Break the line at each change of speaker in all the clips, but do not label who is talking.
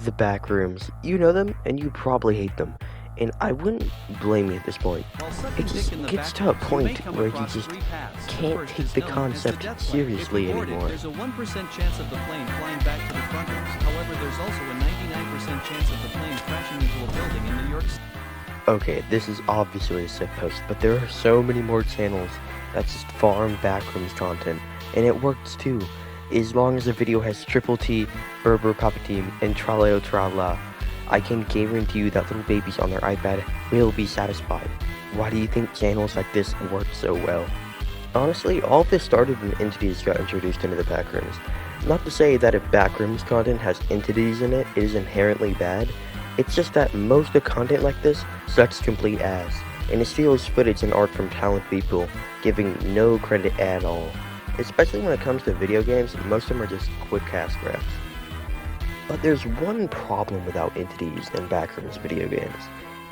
the Backrooms. You know them, and you probably hate them. And I wouldn't blame you at this point. It just gets to a point where you just can't take the concept seriously anymore.
There's a 1% chance of the plane flying back to the fronters. However, there's also a 99% chance of the plane crashing into a building in New York City.
Okay, this is obviously a sick post, but there are so many more channels that just farm Backrooms content, and it works too. As long as the video has Triple T, Berber Papa Team, and Traleo Trala, I can guarantee you that little babies on their iPad will be satisfied. Why do you think channels like this work so well? Honestly, all of this started when entities got introduced into the Backrooms. Not to say that if Backrooms content has entities in it, it is inherently bad. It's just that most of the content like this sucks complete ass, and it steals footage and art from talented people, giving no credit at all. Especially when it comes to video games, most of them are just quick cast grabs. But there's one problem without entities in Backrooms video games.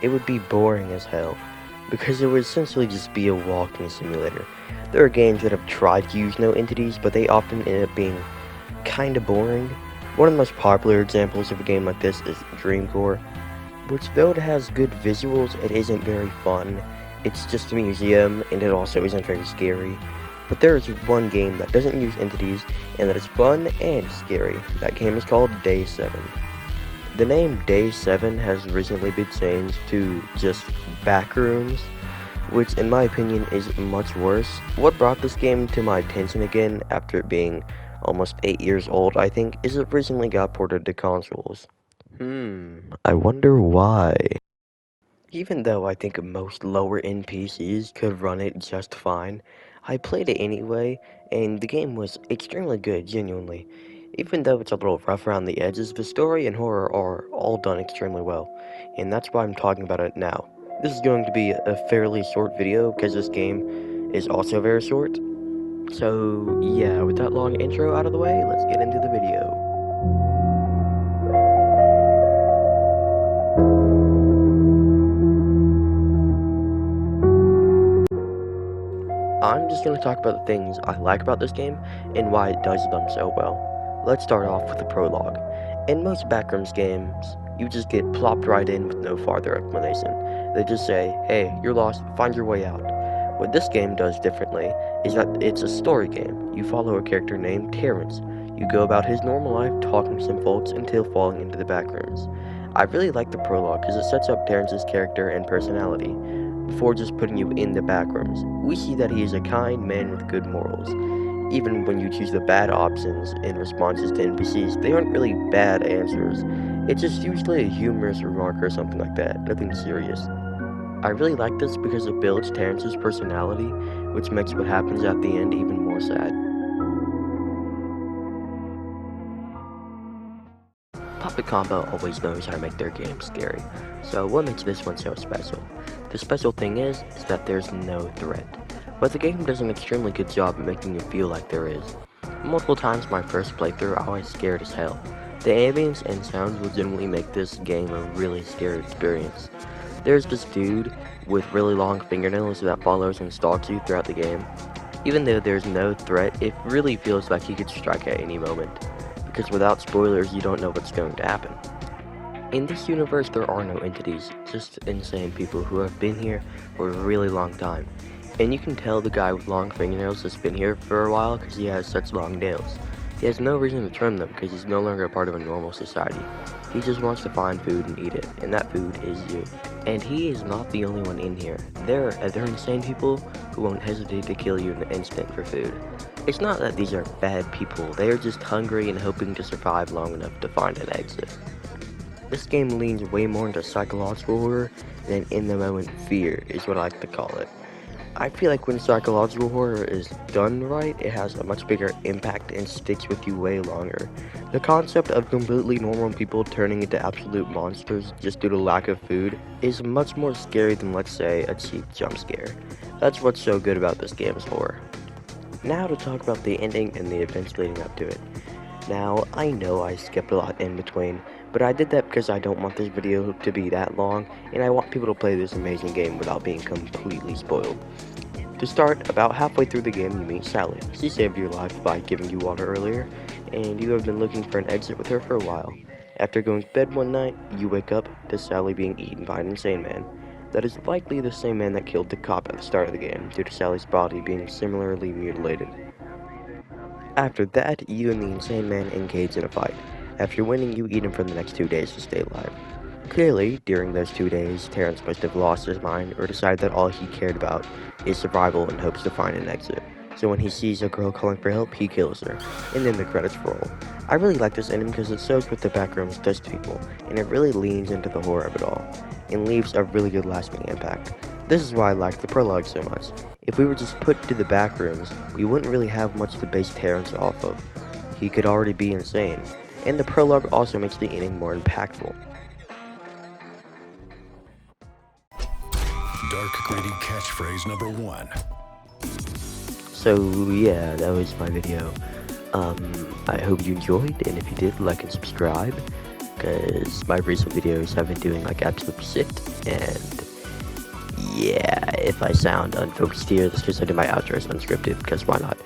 It would be boring as hell, because it would essentially just be a walking simulator. There are games that have tried to use no entities, but they often end up being kinda boring. One of the most popular examples of a game like this is Dreamcore, which though it has good visuals, it isn't very fun. It's just a museum, and it also isn't very scary. But there is one game that doesn't use entities, and that is fun and scary. That game is called Day 7. The name Day 7 has recently been changed to just Backrooms, which in my opinion is much worse. What brought this game to my attention again, after it being almost 8 years old, I think, is it recently got ported to consoles. I wonder why. Even though I think most lower-end PCs could run it just fine, I played it anyway, and the game was extremely good, genuinely. Even though it's a little rough around the edges, the story and horror are all done extremely well, and that's why I'm talking about it now. This is going to be a fairly short video, because this game is also very short. So, yeah, with that long intro out of the way, let's get into the video. I'm just going to talk about the things I like about this game and why it does them so well. Let's start off with the prologue. In most Backrooms games, you just get plopped right in with no farther explanation. They just say, hey, you're lost, find your way out. What this game does differently is that it's a story game. You follow a character named Terrence. You go about his normal life talking to some folks until falling into the Backrooms. I really like the prologue because it sets up Terrence's character and personality before just putting you in the Backrooms. We see that he is a kind man with good morals. Even when you choose the bad options in responses to NPCs, they aren't really bad answers. It's just usually a humorous remark or something like that, nothing serious. I really like this because it builds Terrence's personality, which makes what happens at the end even more sad. Puppet Combo always knows how to make their games scary, so what makes this one so special? The special thing is that there's no threat, but the game does an extremely good job at making you feel like there is. Multiple times my first playthrough, I was scared as hell. The ambience and sounds legitimately make this game a really scary experience. There's this dude with really long fingernails that follows and stalks you throughout the game. Even though there's no threat, it really feels like he could strike at any moment, because without spoilers, you don't know what's going to happen. In this universe, there are no entities, just insane people who have been here for a really long time. And you can tell the guy with long fingernails has been here for a while because he has such long nails. He has no reason to trim them because he's no longer a part of a normal society. He just wants to find food and eat it, and that food is you. And he is not the only one in here. There are other insane people who won't hesitate to kill you in an instant for food. It's not that these are bad people, they are just hungry and hoping to survive long enough to find an exit. This game leans way more into psychological horror than in-the-moment fear, is what I like to call it. I feel like when psychological horror is done right, it has a much bigger impact and sticks with you way longer. The concept of completely normal people turning into absolute monsters just due to lack of food is much more scary than, let's say, a cheap jump scare. That's what's so good about this game's horror. Now to talk about the ending and the events leading up to it. Now, I know I skipped a lot in between, but I did that because I don't want this video to be that long, and I want people to play this amazing game without being completely spoiled. To start, about halfway through the game you meet Sally. She saved your life by giving you water earlier, and you have been looking for an exit with her for a while. After going to bed one night, you wake up to Sally being eaten by an insane man. That is likely the same man that killed the cop at the start of the game, due to Sally's body being similarly mutilated. After that, you and the insane man engage in a fight. After winning, you eat him for the next 2 days to stay alive. Clearly, during those 2 days, Terrence must have lost his mind or decided that all he cared about is survival and hopes to find an exit. So when he sees a girl calling for help, he kills her, and then the credits roll. I really like this ending because it shows what the Backrooms does to people, and it really leans into the horror of it all, and leaves a really good lasting impact. This is why I liked the prologue so much. If we were just put to the Backrooms, we wouldn't really have much to base Terrence off of. He could already be insane, and the prologue also makes the ending more impactful.
Dark gritty catchphrase number 1.
So yeah, that was my video. I hope you enjoyed, and if you did, like and subscribe, because my recent videos have been doing like absolute shit, and yeah, if I sound unfocused here, that's because I did my outros unscripted, because why not?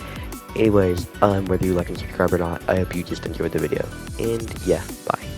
Anyways, whether you like and subscribe or not, I hope you just enjoyed the video, and yeah, bye.